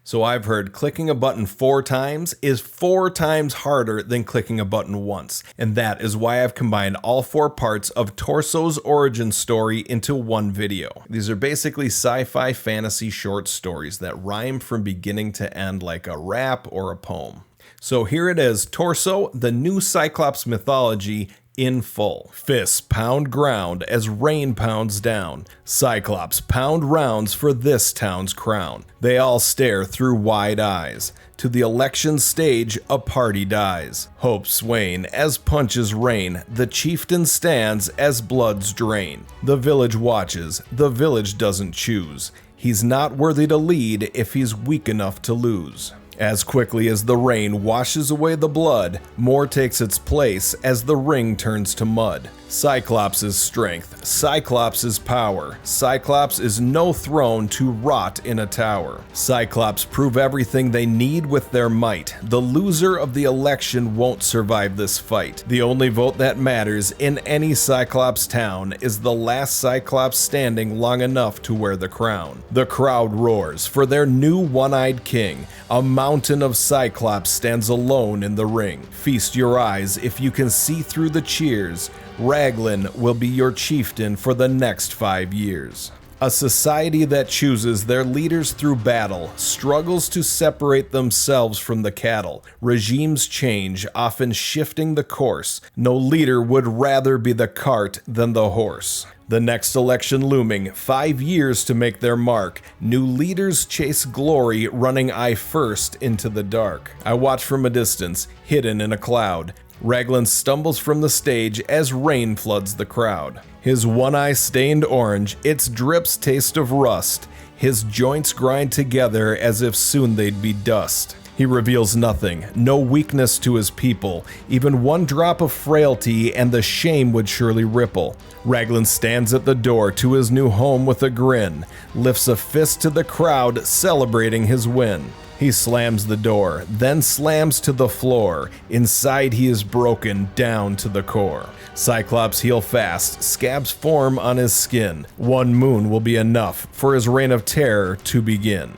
So I've heard clicking a button 4 times is 4 times harder than clicking a button once, and that is why I've combined all 4 parts of Torso's origin story into one video. These are basically sci-fi fantasy short stories that rhyme from beginning to end like a rap or a poem. So here it is, Torso, the new Cyclops mythology, in full. Fists pound ground as rain pounds down. Cyclops pound rounds for this town's crown. They all stare through wide eyes. To the election stage, a party dies. Hopes wane as punches rain. The chieftain stands as bloods drain. The village watches. The village doesn't choose. He's not worthy to lead if he's weak enough to lose. As quickly as the rain washes away the blood, more takes its place as the ring turns to mud. Cyclops' strength, Cyclops' power. Cyclops is no throne to rot in a tower. Cyclops prove everything they need with their might. The loser of the election won't survive this fight. The only vote that matters in any Cyclops town is the last Cyclops standing long enough to wear the crown. The crowd roars for their new one-eyed king. A mountain of Cyclops stands alone in the ring. Feast your eyes if you can see through the cheers. Raglan will be your chieftain for the next 5 years. A society that chooses their leaders through battle struggles to separate themselves from the cattle. Regimes change, often shifting the course. No leader would rather be the cart than the horse. The next election looming, 5 years to make their mark. New leaders chase glory, running eye first into the dark. I watch from a distance, hidden in a cloud. Raglan stumbles from the stage as rain floods the crowd. His one eye stained orange, its drips taste of rust. His joints grind together as if soon they'd be dust. He reveals nothing, no weakness to his people. Even one drop of frailty and the shame would surely ripple. Raglan stands at the door to his new home with a grin, lifts a fist to the crowd celebrating his win. He slams the door, then slams to the floor. Inside he is broken down to the core. Cyclops heal fast, scabs form on his skin. 1 moon will be enough for his reign of terror to begin.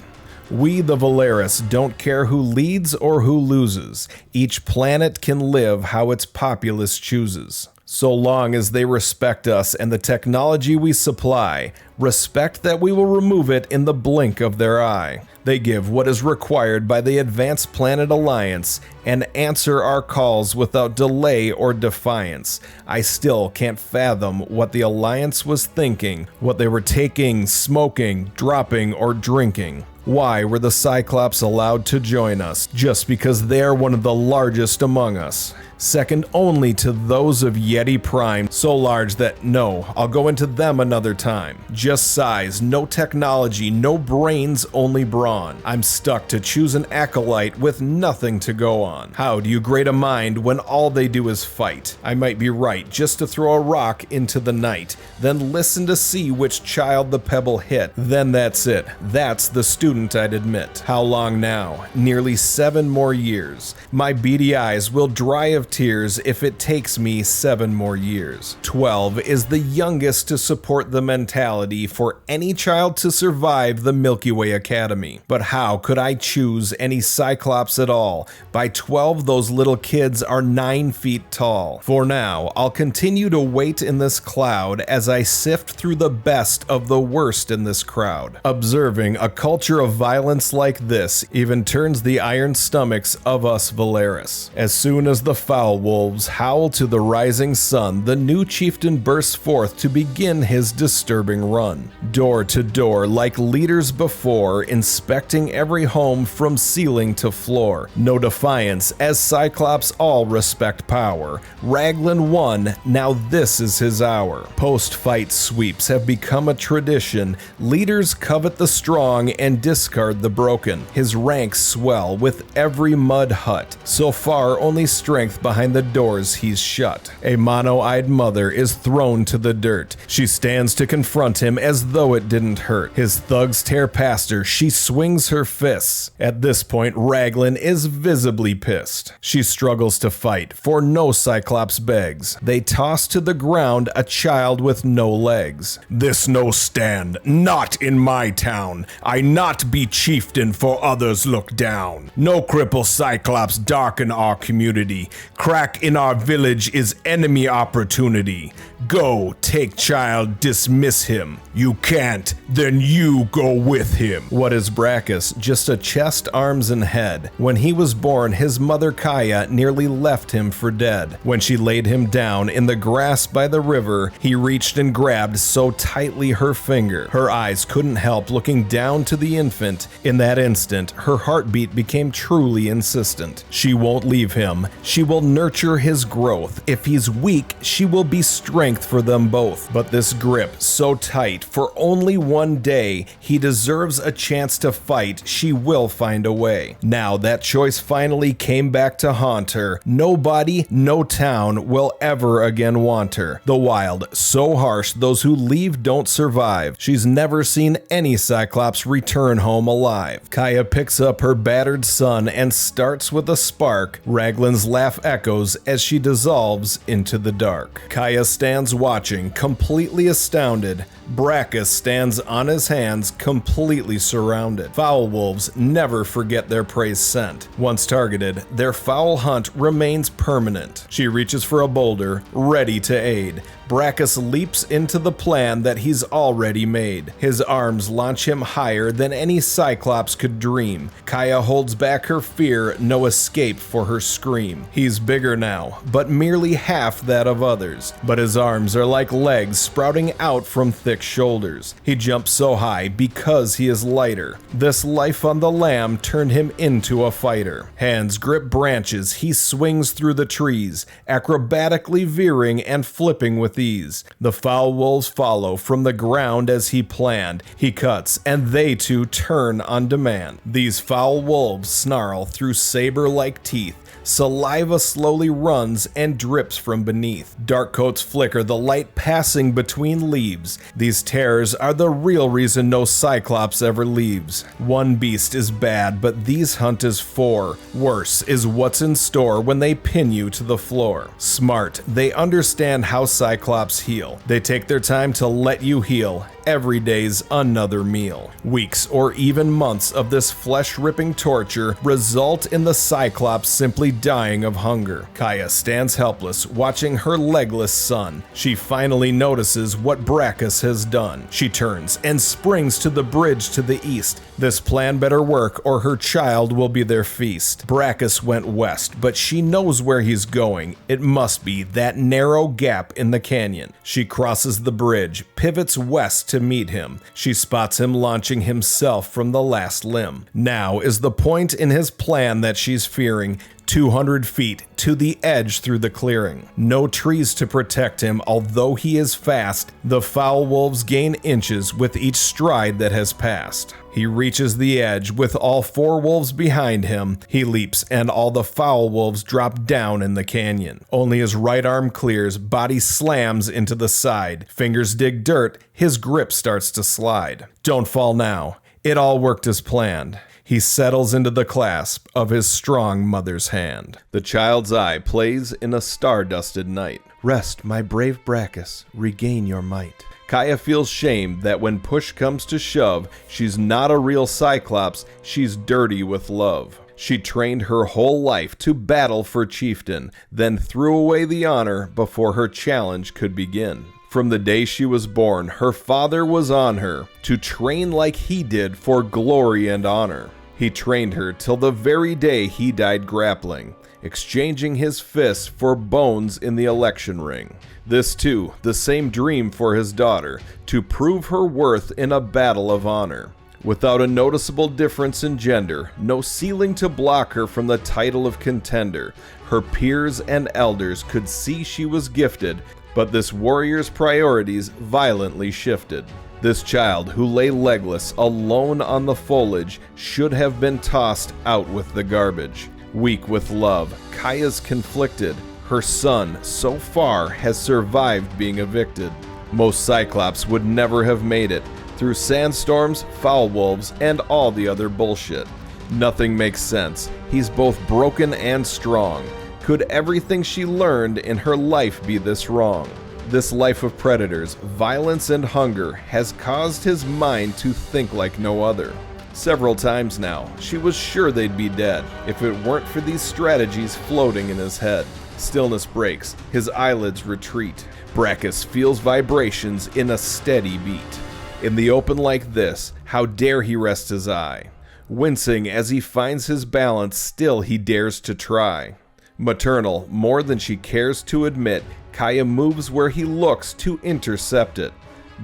We, the Valeris, don't care who leads or who loses. Each planet can live how its populace chooses. So long as they respect us and the technology we supply, respect that we will remove it in the blink of their eye. They give what is required by the Advanced Planet Alliance and answer our calls without delay or defiance. I still can't fathom what the Alliance was thinking, what they were taking, smoking, dropping, or drinking. Why were the Cyclops allowed to join us just because they're one of the largest among us? Second only to those of Yeti Prime, so large that no, I'll go into them another time. Just size, no technology, no brains, only brawn. I'm stuck to choose an acolyte with nothing to go on. How do you grade a mind when all they do is fight? I might be right just to throw a rock into the night, then listen to see which child the pebble hit. Then that's it. That's the student I'd admit. How long now? Nearly 7 more years. My beady eyes will dry of tears if it takes me 7 more years. 12 is the youngest to support the mentality for any child to survive the Milky Way Academy. But how could I choose any Cyclops at all? By 12, those little kids are 9 feet tall. For now, I'll continue to wait in this cloud as I sift through the best of the worst in this crowd. Observing a culture of violence like this even turns the iron stomachs of us Valeris. As soon as the foul wolves howl to the rising sun, the new chieftain bursts forth to begin his disturbing run. Door to door, like leaders before, inspecting every home from ceiling to floor. No defiance, as Cyclops all respect power. Raglan won, now this is his hour. Post-fight sweeps have become a tradition. Leaders covet the strong and discard the broken. His ranks swell with every mud hut. So far, only strength behind the doors he's shut. A mono-eyed mother is thrown to the dirt. She stands to confront him as though it didn't hurt. His thugs tear past her. She swings her fists. At this point, Raglan is visibly pissed. She struggles to fight, for no Cyclops begs. They toss to the ground a child with no legs. This no stand, not in my town. I not not be chieftain for others look down. No cripple Cyclops darken our community. Crack in our village is enemy opportunity. Go, take child, dismiss him. You can't, then you go with him. What is Brachus? Just a chest, arms, and head. When he was born, his mother Kaya nearly left him for dead. When she laid him down in the grass by the river, he reached and grabbed so tightly her finger. Her eyes couldn't help looking down to the infant. In that instant, her heartbeat became truly insistent. She won't leave him. She will nurture his growth. If he's weak, she will be strength for them both. But this grip, so tight, for only one day, he deserves a chance to fight. She will find a way. Now that choice finally came back to haunt her. Nobody, no town will ever again want her. The wild, so harsh, those who leave don't survive. She's never seen any Cyclops return home alive. Kaya picks up her battered son and starts with a spark. Raglan's laugh echoes as she dissolves into the dark. Kaya stands watching, completely astounded. Brachus stands on his hands, completely surrounded. Foul wolves never forget their prey scent. Once targeted, their foul hunt remains permanent. She reaches for a boulder, ready to aid. Brachus leaps into the plan that he's already made. His arms launch him higher than any Cyclops could dream. Kaya holds back her fear, no escape for her scream. He's bigger now, but merely half that of others. But his arms are like legs sprouting out from thick shoulders. He jumps so high because he is lighter. This life on the lam turned him into a fighter. Hands grip branches, he swings through the trees, acrobatically veering and flipping with ease. The foul wolves follow from the ground as he planned. He cuts, and they too turn on demand. These foul wolves snarl through saber-like teeth. Saliva slowly runs and drips from beneath. Dark coats flicker, the light passing between leaves. These terrors are the real reason no Cyclops ever leaves. One beast is bad, but these hunt is four. Worse is what's in store when they pin you to the floor. Smart, they understand how Cyclops heal. They take their time to let you heal. Every day's another meal. Weeks or even months of this flesh-ripping torture result in the Cyclops simply dying of hunger. Kaya stands helpless, watching her legless son. She finally notices what Brachus has done. She turns and springs to the bridge to the east. This plan better work or her child will be their feast. Brachus went west, but she knows where he's going. It must be that narrow gap in the canyon. She crosses the bridge, pivots west to meet him. She spots him launching himself from the last limb. Now is the point in his plan that she's fearing. 200 feet to the edge through the clearing. No trees to protect him, although he is fast. The foul wolves gain inches with each stride that has passed. He reaches the edge with all four wolves behind him. He leaps and all the foul wolves drop down in the canyon. Only his right arm clears, body slams into the side. Fingers dig dirt, his grip starts to slide. Don't fall now. It all worked as planned. He settles into the clasp of his strong mother's hand. The child's eye plays in a star-dusted night. Rest, my brave Brachus, regain your might. Kaya feels shame that when push comes to shove, she's not a real Cyclops, she's dirty with love. She trained her whole life to battle for chieftain, then threw away the honor before her challenge could begin. From the day she was born, her father was on her to train like he did for glory and honor. He trained her till the very day he died grappling, exchanging his fists for bones in the election ring. This too, the same dream for his daughter, to prove her worth in a battle of honor. Without a noticeable difference in gender, no ceiling to block her from the title of contender, her peers and elders could see she was gifted, but this warrior's priorities violently shifted. This child, who lay legless, alone on the foliage, should have been tossed out with the garbage. Weak with love, Kaya's conflicted. Her son, so far, has survived being evicted. Most Cyclops would never have made it, through sandstorms, foul wolves, and all the other bullshit. Nothing makes sense. He's both broken and strong. Could everything she learned in her life be this wrong? This life of predators, violence, and hunger has caused his mind to think like no other. Several times now, she was sure they'd be dead if it weren't for these strategies floating in his head. Stillness breaks, his eyelids retreat. Brachus feels vibrations in a steady beat. In the open like this, how dare he rest his eye? Wincing as he finds his balance, still he dares to try. Maternal, more than she cares to admit, Kaya moves where he looks to intercept it.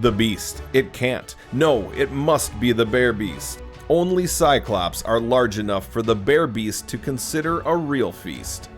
The beast, it can't. No, it must be the bear beast. Only Cyclops are large enough for the bear beast to consider a real feast.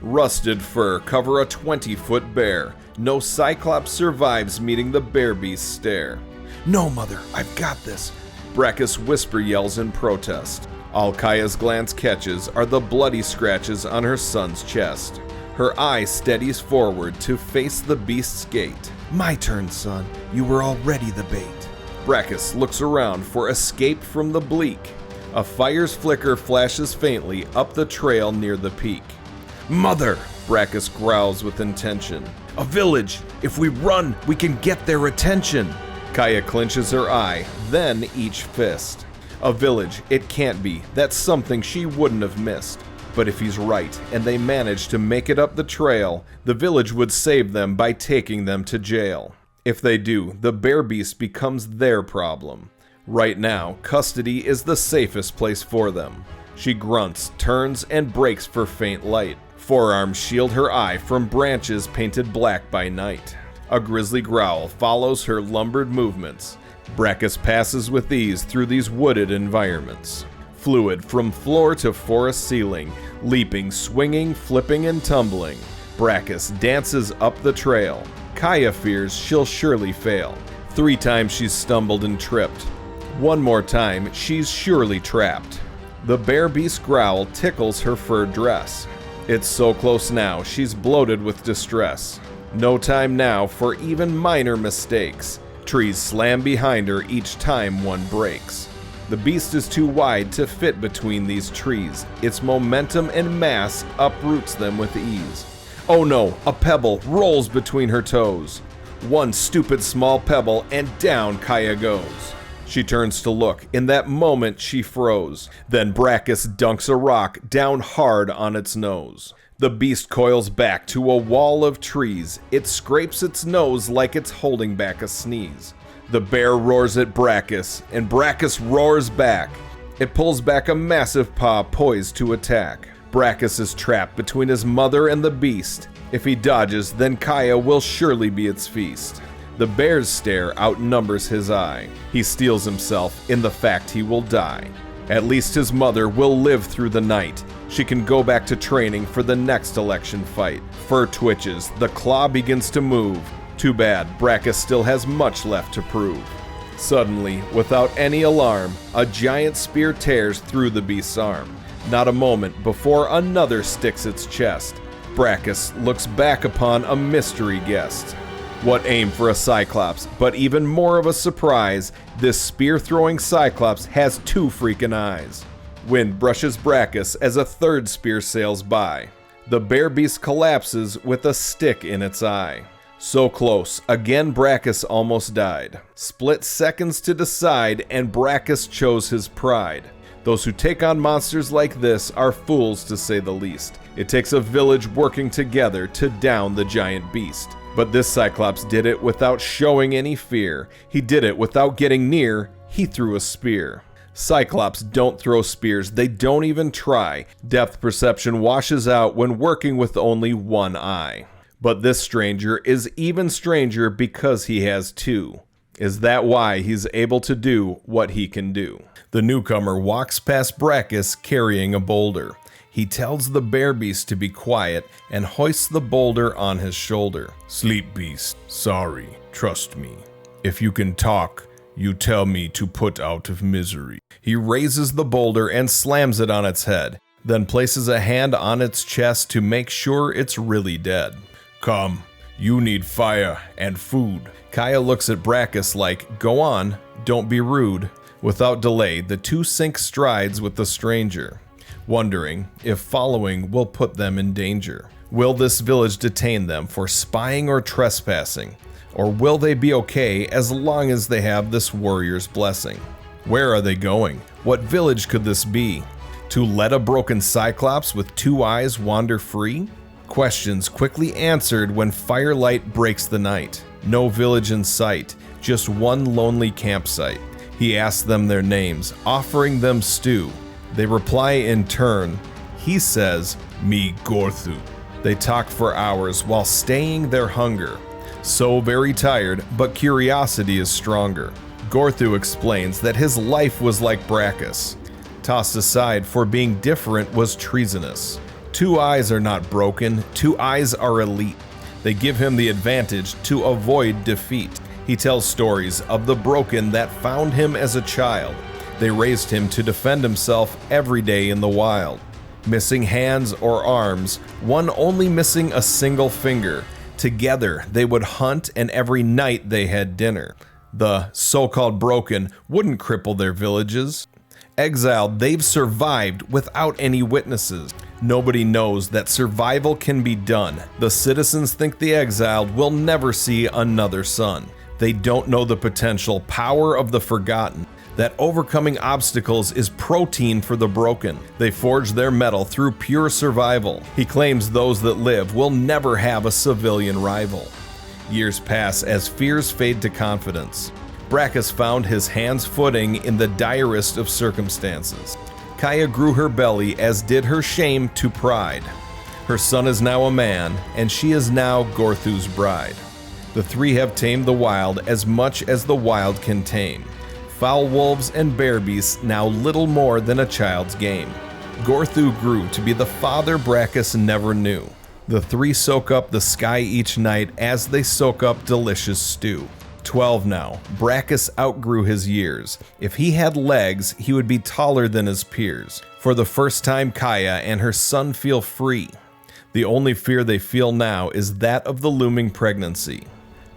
Rusted fur cover a 20-foot bear. No Cyclops survives meeting the bear beast's stare. "No, mother, I've got this," Brachus whisper yells in protest. All Kaya's glance catches are the bloody scratches on her son's chest. Her eye steadies forward to face the beast's gate. "My turn, son. You were already the bait." Brachus looks around for escape from the bleak. A fire's flicker flashes faintly up the trail near the peak. "Mother!" Brachus growls with intention. "A village! If we run, we can get their attention!" Kaya clenches her eye, then each fist. A village, it can't be. That's something she wouldn't have missed. But if he's right, and they manage to make it up the trail, the village would save them by taking them to jail. If they do, the bear beast becomes their problem. Right now, custody is the safest place for them. She grunts, turns, and breaks for faint light. Forearms shield her eye from branches painted black by night. A grisly growl follows her lumbered movements. Brachus passes with ease through these wooded environments. Fluid from floor to forest ceiling, leaping, swinging, flipping, and tumbling. Brachus dances up the trail. Kaya fears she'll surely fail. 3 times she's stumbled and tripped. One more time, she's surely trapped. The bear beast growl tickles her fur dress. It's so close now, she's bloated with distress. No time now for even minor mistakes. Trees slam behind her each time one breaks. The beast is too wide to fit between these trees. Its momentum and mass uproots them with ease. Oh no, a pebble rolls between her toes. One stupid small pebble and down Kaya goes. She turns to look. In that moment she froze. Then Brachus dunks a rock down hard on its nose. The beast coils back to a wall of trees. It scrapes its nose like it's holding back a sneeze. The bear roars at Brachus, and Brachus roars back. It pulls back a massive paw poised to attack. Brachus is trapped between his mother and the beast. If he dodges, then Kaya will surely be its feast. The bear's stare outnumbers his eye. He steels himself in the fact he will die. At least his mother will live through the night. She can go back to training for the next election fight. Fur twitches, the claw begins to move. Too bad, Brachus still has much left to prove. Suddenly, without any alarm, a giant spear tears through the beast's arm. Not a moment before another sticks its chest. Brachus looks back upon a mystery guest. What aim for a Cyclops, but even more of a surprise, this spear-throwing Cyclops has 2 freaking eyes. Wind brushes Brachus as a third spear sails by. The bear beast collapses with a stick in its eye. So close, again Brachus almost died. Split seconds to decide, and Brachus chose his pride. Those who take on monsters like this are fools, to say the least. It takes a village working together to down the giant beast. But this Cyclops did it without showing any fear. He did it without getting near. He threw a spear. Cyclops don't throw spears. They don't even try. Depth perception washes out when working with only one eye. But this stranger is even stranger because he has 2. Is that why he's able to do what he can do? The newcomer walks past Brachus carrying a boulder. He tells the bear beast to be quiet and hoists the boulder on his shoulder. "Sleep, beast. Sorry. Trust me. If you can talk, you tell me to put out of misery." He raises the boulder and slams it on its head, then places a hand on its chest to make sure it's really dead. "Come. You need fire and food." Kaya looks at Brachus like, "Go on, don't be rude." Without delay, the 2 sink strides with the stranger, wondering if following will put them in danger. Will this village detain them for spying or trespassing? Or will they be okay as long as they have this warrior's blessing? Where are they going? What village could this be? To let a broken Cyclops with 2 eyes wander free? Questions quickly answered when firelight breaks the night. No village in sight, just one lonely campsite. He asks them their names, offering them stew. They reply in turn. He says, "Me Gorthu." They talk for hours while staying their hunger. So very tired, but curiosity is stronger. Gorthu explains that his life was like Brachus. Tossed aside for being different was treasonous. 2 eyes are not broken, 2 eyes are elite. They give him the advantage to avoid defeat. He tells stories of the broken that found him as a child. They raised him to defend himself every day in the wild. Missing hands or arms, one only missing a single finger. Together they would hunt, and every night they had dinner. The so-called broken wouldn't cripple their villages. Exiled, they've survived without any witnesses. Nobody knows that survival can be done. The citizens think the exiled will never see another sun. They don't know the potential power of the forgotten, that overcoming obstacles is protein for the broken. They forge their metal through pure survival. He claims those that live will never have a civilian rival. Years pass as fears fade to confidence. Brachus found his hand's footing in the direst of circumstances. Kaya grew her belly, as did her shame to pride. Her son is now a man, and she is now Gorthu's bride. The 3 have tamed the wild as much as the wild can tame. Foul wolves and bear beasts now little more than a child's game. Gorthu grew to be the father Brachus never knew. The 3 soak up the sky each night as they soak up delicious stew. 12 now, Brachus outgrew his years. If he had legs, he would be taller than his peers. For the first time, Kaya and her son feel free. The only fear they feel now is that of the looming pregnancy.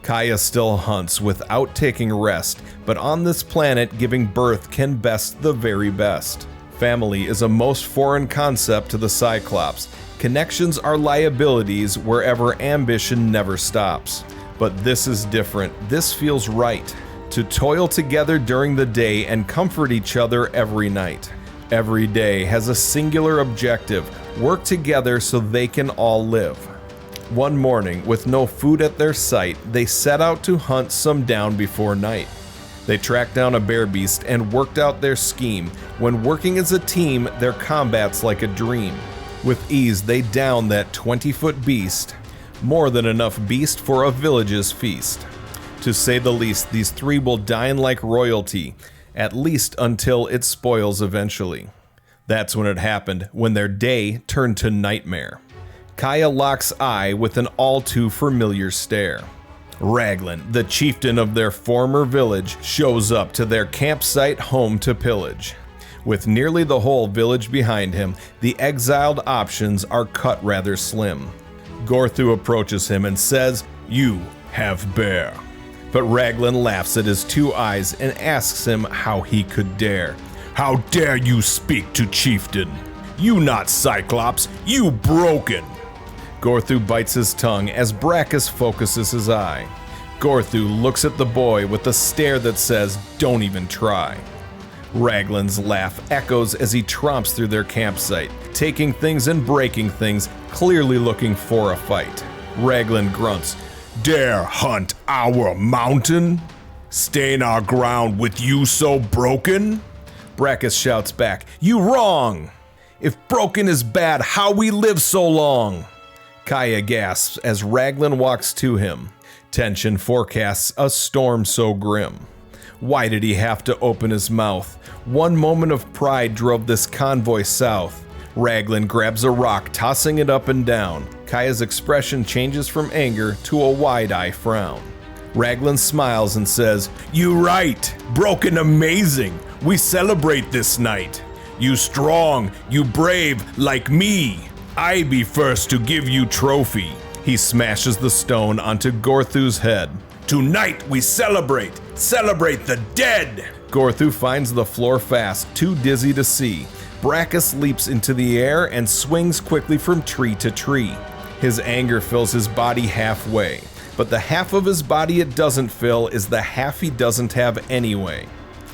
Kaya still hunts without taking rest, but on this planet, giving birth can best the very best. Family is a most foreign concept to the Cyclops. Connections are liabilities wherever ambition never stops. But this is different. This feels right. To toil together during the day and comfort each other every night. Every day has a singular objective. Work together so they can all live. One morning, with no food at their sight, they set out to hunt some down before night. They tracked down a bear beast and worked out their scheme. When working as a team, their combat's like a dream. With ease, they down that 20-foot beast. More than enough beast for a village's feast. To say the least, these 3 will dine like royalty, at least until it spoils eventually. That's when it happened, when their day turned to nightmare. Kaya locks eye with an all too familiar stare. Raglan, the chieftain of their former village, shows up to their campsite home to pillage. With nearly the whole village behind him, the exiled options are cut rather slim. Gorthu approaches him and says, "You have bear." But Raglan laughs at his 2 eyes and asks him how he could dare. "How dare you speak to chieftain? You not Cyclops, you broken." Gorthu bites his tongue as Brachus focuses his eye. Gorthu looks at the boy with a stare that says, "Don't even try." Raglan's laugh echoes as he tromps through their campsite, taking things and breaking things, clearly looking for a fight. Raglan grunts, "Dare hunt our mountain? Stain our ground with you so broken?" Brachus shouts back, "You wrong! If broken is bad, how we live so long?" Kaya gasps as Raglan walks to him. Tension forecasts a storm so grim. Why did he have to open his mouth? One moment of pride drove this convoy south. Raglan grabs a rock, tossing it up and down. Kaya's expression changes from anger to a wide-eye frown. Raglan smiles and says, "You right! Broken amazing! We celebrate this night! You strong, you brave, like me! I be first to give you trophy." He smashes the stone onto Gorthu's head. "Tonight we celebrate the dead!" Gorthu finds the floor fast, too dizzy to see. Brachus leaps into the air and swings quickly from tree to tree. His anger fills his body halfway, but the half of his body it doesn't fill is the half he doesn't have anyway.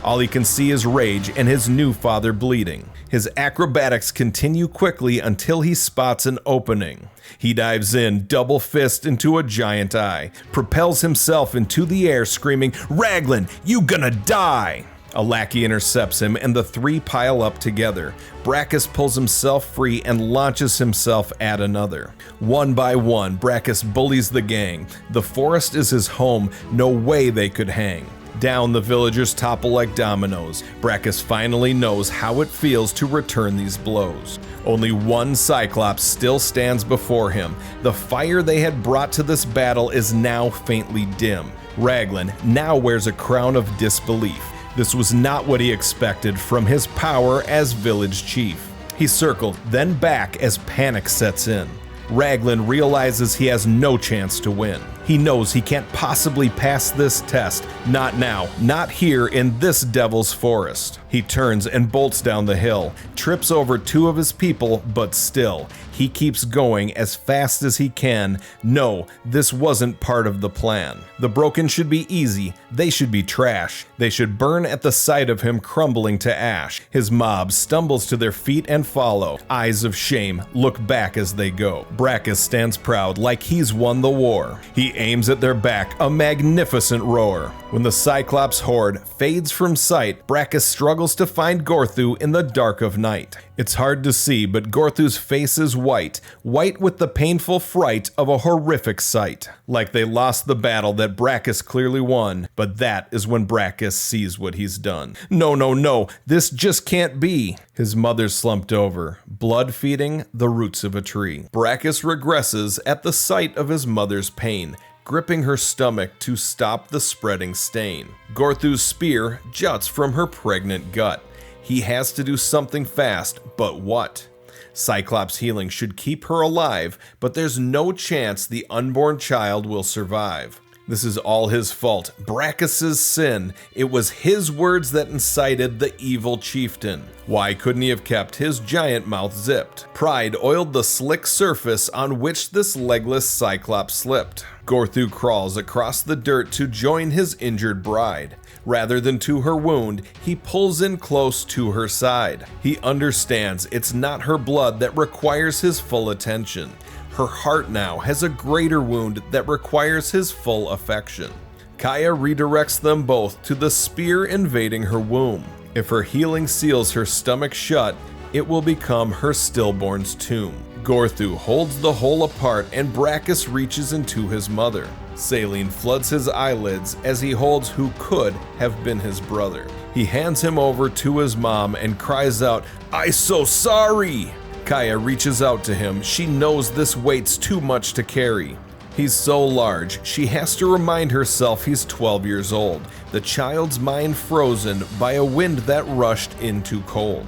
All he can see is rage and his new father bleeding. His acrobatics continue quickly until he spots an opening. He dives in, double fist into a giant eye, propels himself into the air screaming, "Raglan, you gonna die!" A lackey intercepts him and the three pile up together. Brachus pulls himself free and launches himself at another. One by one, Brachus bullies the gang. The forest is his home, no way they could hang. Down the villagers topple like dominoes. Brachus finally knows how it feels to return these blows. Only one Cyclops still stands before him. The fire they had brought to this battle is now faintly dim. Raglan now wears a crown of disbelief. This was not what he expected from his power as village chief. He circled, then back as panic sets in. Raglan realizes he has no chance to win. He knows he can't possibly pass this test. Not now, not here in this devil's forest. He turns and bolts down the hill, trips over two of his people, but still, he keeps going as fast as he can. No, this wasn't part of the plan. The broken should be easy, they should be trash. They should burn at the sight of him crumbling to ash. His mob stumbles to their feet and follow. Eyes of shame look back as they go. Brachus stands proud like he's won the war. He aims at their back, a magnificent roar. When the Cyclops horde fades from sight, Brachus struggles to find Gorthu in the dark of night. It's hard to see, but Gorthu's face is white with the painful fright of a horrific sight. Like they lost the battle that Brachus clearly won, but that is when Brachus sees what he's done. No, this just can't be. His mother slumped over, blood feeding the roots of a tree. Brachus regresses at the sight of his mother's pain, gripping her stomach to stop the spreading stain. Gorthu's spear juts from her pregnant gut. He has to do something fast, but what? Cyclops' healing should keep her alive, but there's no chance the unborn child will survive. This is all his fault, Brachus' sin. It was his words that incited the evil chieftain. Why couldn't he have kept his giant mouth zipped? Pride oiled the slick surface on which this legless Cyclops slipped. Gorthu crawls across the dirt to join his injured bride. Rather than to her wound, he pulls in close to her side. He understands it's not her blood that requires his full attention. Her heart now has a greater wound that requires his full affection. Kaya redirects them both to the spear invading her womb. If her healing seals her stomach shut, it will become her stillborn's tomb. Gorthu holds the hole apart and Brachus reaches into his mother. Saline floods his eyelids as he holds who could have been his brother. He hands him over to his mom and cries out, "I so sorry!" Kaya reaches out to him. She knows this weight's too much to carry. He's so large, she has to remind herself he's 12 years old. The child's mind frozen by a wind that rushed in too cold.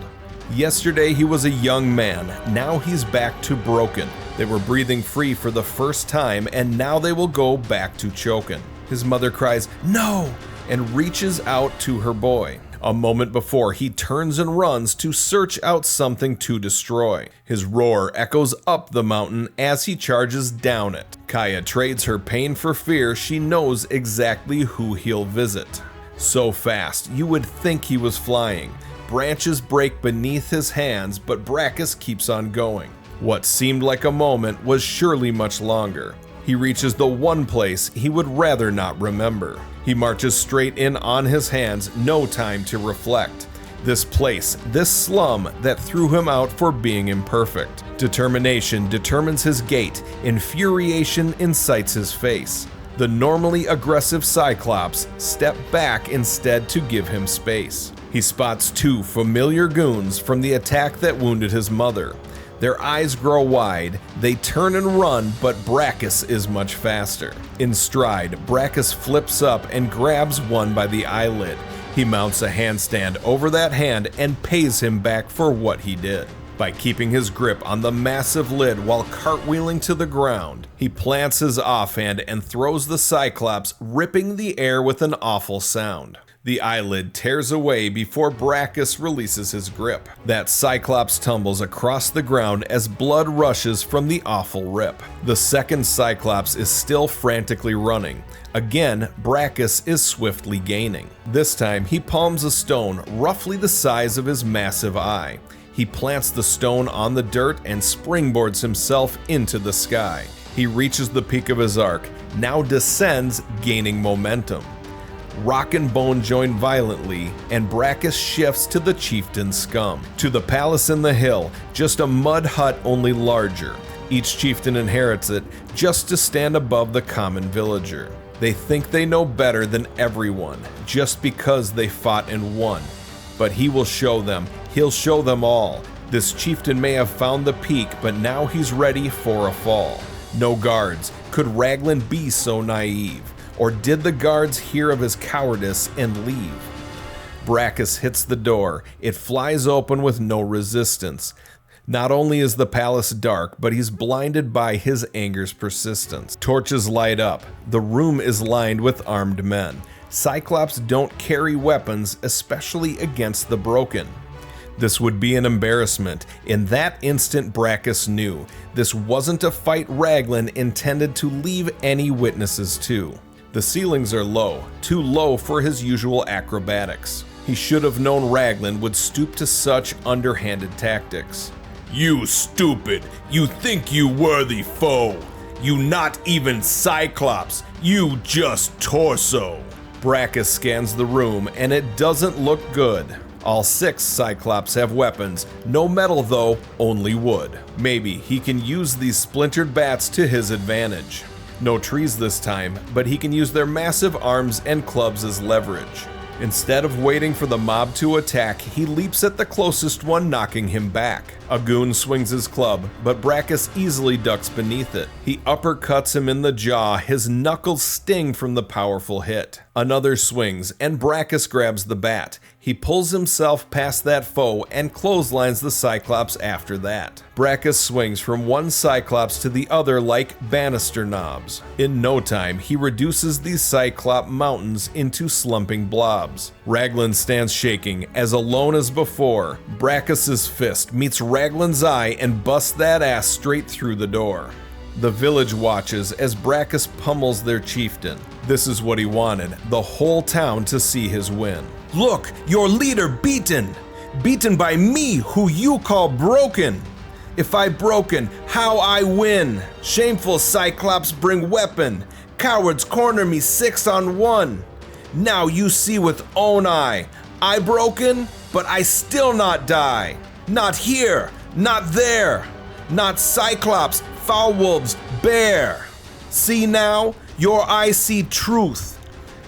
Yesterday he was a young man, now he's back to broken. They were breathing free for the first time, and now they will go back to choking. His mother cries, "No!" and reaches out to her boy. A moment before, he turns and runs to search out something to destroy. His roar echoes up the mountain as he charges down it. Kaya trades her pain for fear. She knows exactly who he'll visit. So fast, you would think he was flying. Branches break beneath his hands, but Brachus keeps on going. What seemed like a moment was surely much longer. He reaches the one place he would rather not remember. He marches straight in on his hands, no time to reflect. This place, this slum that threw him out for being imperfect. Determination determines his gait, infuriation incites his face. The normally aggressive Cyclops stepped back instead to give him space. He spots two familiar goons from the attack that wounded his mother. Their eyes grow wide, they turn and run, but Brachus is much faster. In stride, Brachus flips up and grabs one by the eyelid. He mounts a handstand over that hand and pays him back for what he did. By keeping his grip on the massive lid while cartwheeling to the ground, he plants his offhand and throws the Cyclops, ripping the air with an awful sound. The eyelid tears away before Brachus releases his grip. That Cyclops tumbles across the ground as blood rushes from the awful rip. The second Cyclops is still frantically running. Again, Brachus is swiftly gaining. This time, he palms a stone roughly the size of his massive eye. He plants the stone on the dirt and springboards himself into the sky. He reaches the peak of his arc, now descends, gaining momentum. Rock and bone join violently, and Brachus shifts to the chieftain's scum. To the palace in the hill, just a mud hut only larger. Each chieftain inherits it just to stand above the common villager. They think they know better than everyone, just because they fought and won. But he will show them, he'll show them all. This chieftain may have found the peak, but now he's ready for a fall. No guards. Could Raglan be so naive? Or did the guards hear of his cowardice and leave? Brachus hits the door. It flies open with no resistance. Not only is the palace dark, but he's blinded by his anger's persistence. Torches light up. The room is lined with armed men. Cyclops don't carry weapons, especially against the broken. This would be an embarrassment. In that instant, Brachus knew this wasn't a fight Raglan intended to leave any witnesses to. The ceilings are low, too low for his usual acrobatics. He should have known Raglan would stoop to such underhanded tactics. "You stupid! You think you worthy foe! You not even Cyclops! You just torso!" Brachus scans the room, and it doesn't look good. All 6 Cyclops have weapons, no metal though, only wood. Maybe he can use these splintered bats to his advantage. No trees this time, but he can use their massive arms and clubs as leverage. Instead of waiting for the mob to attack, he leaps at the closest one, knocking him back. A goon swings his club, but Brachus easily ducks beneath it. He uppercuts him in the jaw, his knuckles sting from the powerful hit. Another swings, and Brachus grabs the bat. He pulls himself past that foe and clotheslines the Cyclops after that. Brachus swings from one Cyclops to the other like banister knobs. In no time, he reduces these Cyclop mountains into slumping blobs. Raglan stands shaking, as alone as before. Brachus's fist meets Raglan's eye and busts that ass straight through the door. The village watches as Brachus pummels their chieftain. This is what he wanted, the whole town to see his win. "Look, your leader beaten! Beaten by me, who you call broken! If I broken, how I win? Shameful Cyclops bring weapon! Cowards corner me 6 on 1! Now you see with own eye, I broken, but I still not die! Not here, not there! Not Cyclops, foul wolves, bear! See now, your eye see truth.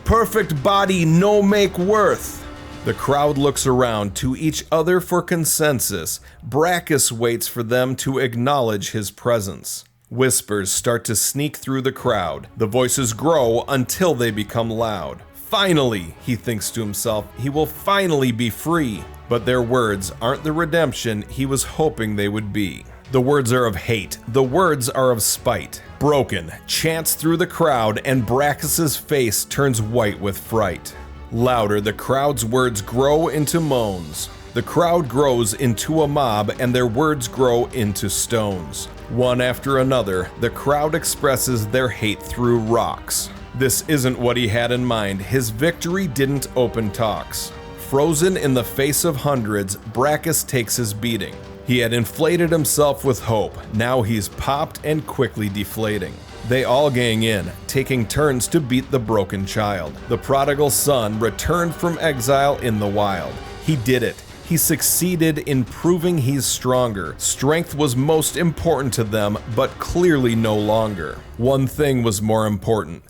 Perfect body no make worth." The crowd looks around to each other for consensus. Brachus waits for them to acknowledge his presence. Whispers start to sneak through the crowd. The voices grow until they become loud. Finally, he thinks to himself, he will finally be free. But their words aren't the redemption he was hoping they would be. The words are of hate. The words are of spite. Broken chants through the crowd, and Brachus's face turns white with fright. Louder, the crowd's words grow into moans. The crowd grows into a mob, and their words grow into stones. One after another, the crowd expresses their hate through rocks. This isn't what he had in mind. His victory didn't open talks. Frozen in the face of hundreds, Brachus takes his beating. He had inflated himself with hope. Now he's popped and quickly deflating. They all gang in, taking turns to beat the broken child. The prodigal son returned from exile in the wild. He did it. He succeeded in proving he's stronger. Strength was most important to them, but clearly no longer. One thing was more important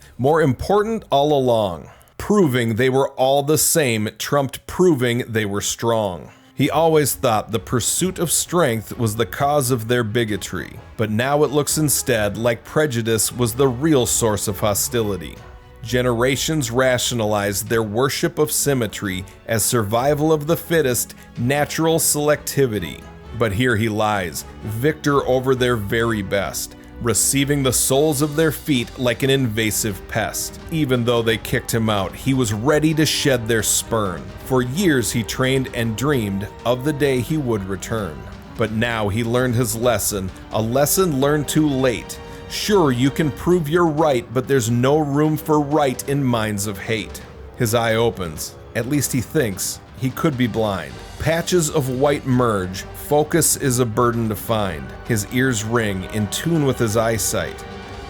all along. Proving they were all the same trumped proving they were strong. He always thought the pursuit of strength was the cause of their bigotry, but now it looks instead like prejudice was the real source of hostility. Generations rationalized their worship of symmetry as survival of the fittest, natural selectivity. But here he lies, victor over their very best. receiving the soles of their feet like an invasive pest. Even though they kicked him out, he was ready to shed their spurn. For years he trained and dreamed of the day he would return. But now he learned his lesson, a lesson learned too late. Sure, you can prove you're right, but there's no room for right in minds of hate. His eye opens. At least he thinks. He could be blind. Patches of white merge. Focus is a burden to find. His ears ring, in tune with his eyesight.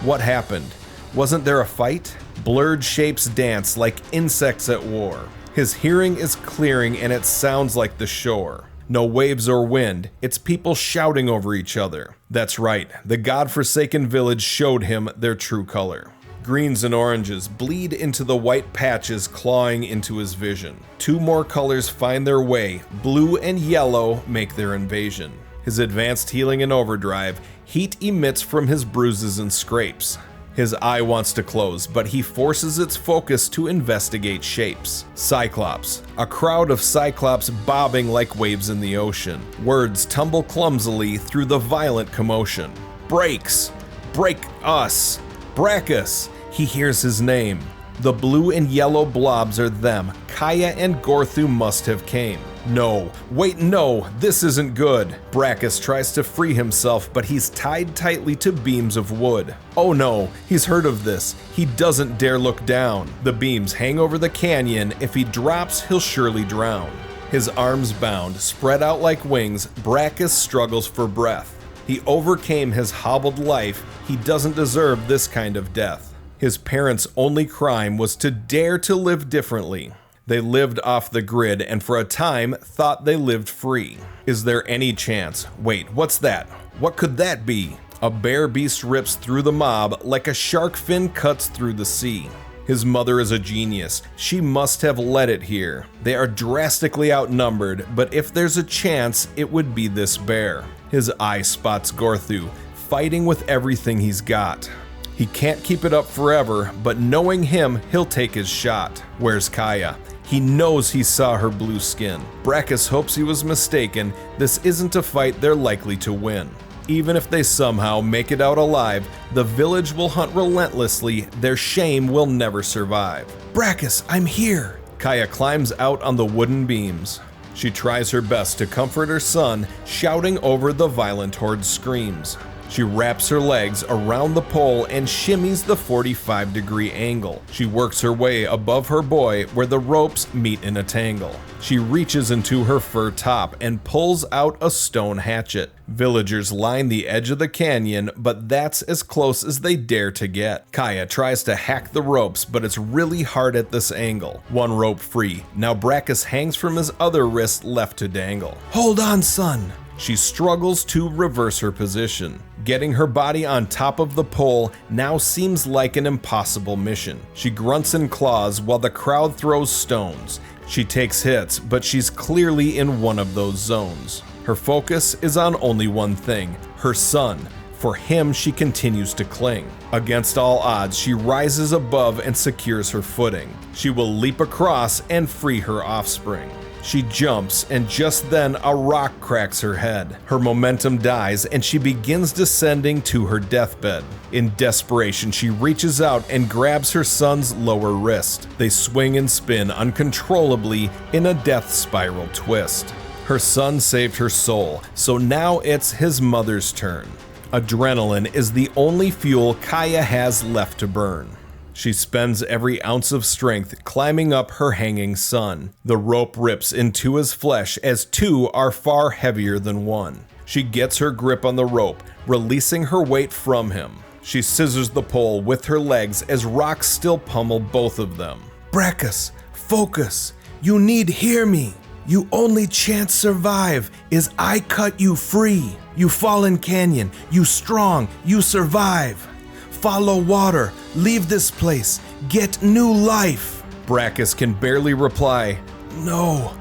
What happened? Wasn't there a fight? Blurred shapes dance like insects at war. His hearing is clearing and it sounds like the shore. No waves or wind, it's people shouting over each other. That's right, the godforsaken village showed him their true color. Greens and oranges bleed into the white patches clawing into his vision. Two more colors find their way, blue and yellow make their invasion. His advanced healing in overdrive, heat emits from his bruises and scrapes. His eye wants to close, but he forces its focus to investigate shapes. Cyclops. A crowd of Cyclops bobbing like waves in the ocean. Words tumble clumsily through the violent commotion. Breaks. Break us. Brachus. He hears his name. The blue and yellow blobs are them. Kaya and Gorthu must have came. No, wait, no, this isn't good. Brachus tries to free himself, but he's tied tightly to beams of wood. Oh no, he's heard of this. He doesn't dare look down. The beams hang over the canyon. If he drops, he'll surely drown. His arms bound, spread out like wings, Brachus struggles for breath. He overcame his hobbled life. He doesn't deserve this kind of death. His parents' only crime was to dare to live differently. They lived off the grid and for a time thought they lived free. Is there any chance? Wait, what's that? What could that be? A bear beast rips through the mob like a shark fin cuts through the sea. His mother is a genius. She must have led it here. They are drastically outnumbered, but if there's a chance, it would be this bear. His eye spots Gorthu, fighting with everything he's got. He can't keep it up forever, but knowing him, he'll take his shot. Where's Kaya? He knows he saw her blue skin. Brachus hopes he was mistaken. This isn't a fight they're likely to win. Even if they somehow make it out alive, the village will hunt relentlessly. Their shame will never survive. Brachus, I'm here! Kaya climbs out on the wooden beams. She tries her best to comfort her son, shouting over the violent horde's screams. She wraps her legs around the pole and shimmies the 45-degree angle. She works her way above her boy where the ropes meet in a tangle. She reaches into her fur top and pulls out a stone hatchet. Villagers line the edge of the canyon, but that's as close as they dare to get. Kaya tries to hack the ropes, but it's really hard at this angle. One rope free. Now Brachus hangs from his other wrist left to dangle. Hold on, son! She struggles to reverse her position. Getting her body on top of the pole now seems like an impossible mission. She grunts and claws while the crowd throws stones. She takes hits, but she's clearly in one of those zones. Her focus is on only one thing, her son. For him, she continues to cling. Against all odds, she rises above and secures her footing. She will leap across and free her offspring. She jumps, and just then a rock cracks her head. Her momentum dies, and she begins descending to her deathbed. In desperation, she reaches out and grabs her son's lower wrist. They swing and spin uncontrollably in a death spiral twist. Her son saved her soul, so now it's his mother's turn. Adrenaline is the only fuel Kaya has left to burn. She spends every ounce of strength climbing up her hanging son. The rope rips into his flesh as two are far heavier than one. She gets her grip on the rope, releasing her weight from him. She scissors the pole with her legs as rocks still pummel both of them. Brachus, focus! You need hear me! You only chance survive is I cut you free. You fallen canyon, you strong, you survive. Follow water, leave this place, get new life. Brachus can barely reply. No,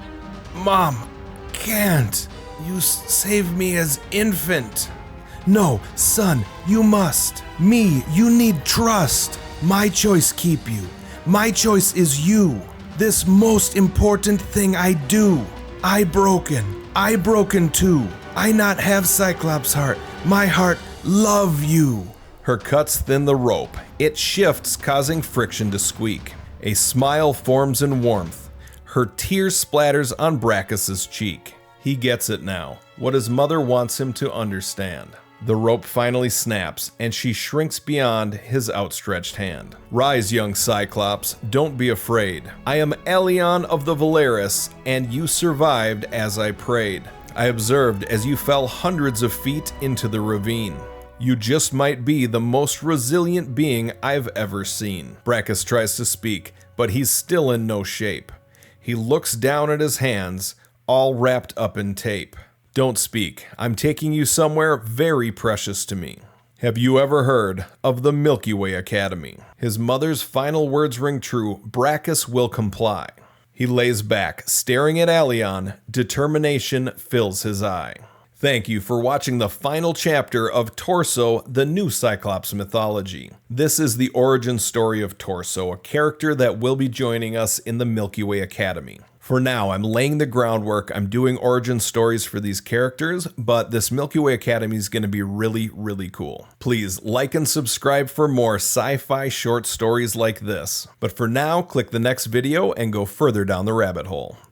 Mom, can't. You saved me as infant. No, son, you must. Me, you need trust. My choice keep you. My choice is you. This most important thing I do. I broken too. I not have Cyclops heart. My heart love you. Her cuts thin the rope. It shifts, causing friction to squeak. A smile forms in warmth. Her tear splatters on Brachus's cheek. He gets it now, what his mother wants him to understand. The rope finally snaps, and she shrinks beyond his outstretched hand. Rise, young Cyclops, don't be afraid. I am Aelion of the Valaris, and you survived as I prayed. I observed as you fell hundreds of feet into the ravine. You just might be the most resilient being I've ever seen. Brachus tries to speak, but he's still in no shape. He looks down at his hands, all wrapped up in tape. Don't speak. I'm taking you somewhere very precious to me. Have you ever heard of the Milky Way Academy? His mother's final words ring true. Brachus will comply. He lays back, staring at Aelion. Determination fills his eye. Thank you for watching the final chapter of Torso, the new Cyclops mythology. This is the origin story of Torso, a character that will be joining us in the Milky Way Academy. For now, I'm laying the groundwork, I'm doing origin stories for these characters, but this Milky Way Academy is going to be really, really cool. Please like and subscribe for more sci-fi short stories like this. But for now, click the next video and go further down the rabbit hole.